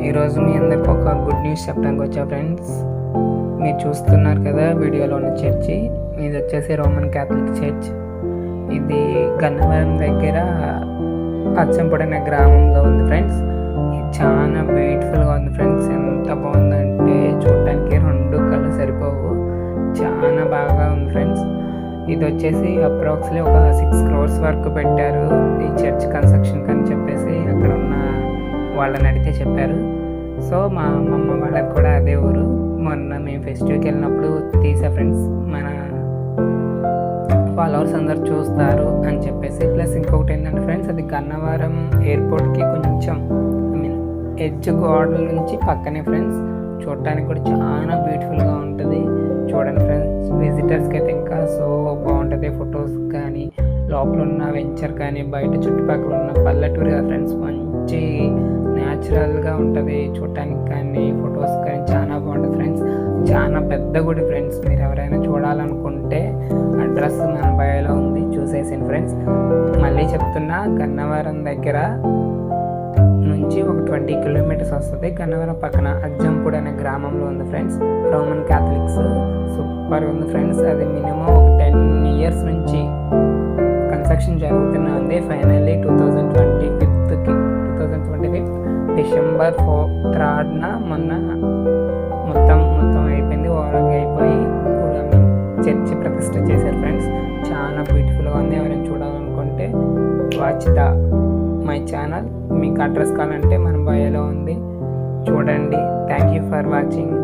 ఈరోజు మీ అందరికి ఒక గుడ్ న్యూస్ చెప్పడానికి వచ్చా ఫ్రెండ్స్. మీరు చూస్తున్నారు కదా వీడియోలో ఉన్న చర్చి, ఇది వచ్చేసి రోమన్ క్యాథలిక్ చర్చ్. ఇది గన్నవరం దగ్గర అచ్చంపూడి అనే గ్రామంలో ఉంది ఫ్రెండ్స్. ఇది చాలా బ్యూటిఫుల్గా ఉంది ఫ్రెండ్స్. ఎంత బాగుందంటే చూడటానికి రెండు కళ్ళు సరిపోవు, చాలా బాగా ఉంది ఫ్రెండ్స్. ఇది వచ్చేసి అప్రాక్సిమేట్లీ ఒక 6 crores వరకు పెట్టారు ఈ చర్చ్ కన్స్ట్రక్షన్ అని చెప్పేసి అక్కడ ఉన్న వాళ్ళని అడిగితే చెప్పారు. సో మా అమ్మమ్మ వాళ్ళకి కూడా అదే ఊరు. మొన్న మేము ఫెస్టివల్కి వెళ్ళినప్పుడు తీసా ఫ్రెండ్స్, మన ఫాలోవర్స్ అందరు చూస్తారు అని చెప్పేసి. ప్లస్ ఇంకొకటి ఏంటంటే ఫ్రెండ్స్, అది గన్నవరం ఎయిర్పోర్ట్కి కొంచెం ఎడ్జ్ గోడల నుంచి పక్కనే ఫ్రెండ్స్. చూడటానికి కూడా చాలా బ్యూటిఫుల్గా ఉంటుంది. చూడండి ఫ్రెండ్స్, విజిటర్స్కి అయితే ఇంకా సో బాగుంటుంది. ఫొటోస్ కానీ, లోపల ఉన్న వెంచర్ కానీ, బయట చుట్టుపక్కల ఉన్న పల్లెటూరు కదా ఫ్రెండ్స్, మంచి న్యాచురల్గా ఉంటుంది చూడటానికి కానీ, ఫొటోస్ కానీ చాలా బాగుంటుంది ఫ్రెండ్స్. చాలా పెద్ద గుడి ఫ్రెండ్స్. మీరు ఎవరైనా చూడాలనుకుంటే అడ్రస్ మన బయోలో ఉంది, చూసేసాను ఫ్రెండ్స్. మళ్ళీ చెప్తున్నా, గన్నవరం దగ్గర నుంచి ఒక 20 kilometers వస్తుంది. గన్నవరం పక్కన అజ్జంపూడి అనే గ్రామంలో ఉంది ఫ్రెండ్స్. రోమన్ క్యాథలిక్స్ సూపర్ ఉంది ఫ్రెండ్స్. అది మినిమం ఒక 10 years నుంచి కన్స్ట్రక్షన్ జరుగుతూనే ఉంది. ఫైనల్లీ 2025 December 3rd మొన్న మొత్తం అయిపోయింది. ఓవరాల్గా అయిపోయి కూడా చర్చి ప్రతిష్ట చేశారు ఫ్రెండ్స్. చాలా బ్యూటిఫుల్గా ఉంది. ఎవరైనా చూడాలనుకుంటే వాచ్ మై ఛానల్. మీకు అడ్రస్ కావాలంటే మన బయోలో ఉంది, చూడండి. Thank you for watching.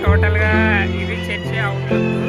టోటల్గా ఇది చర్చి అవుట్లుక్.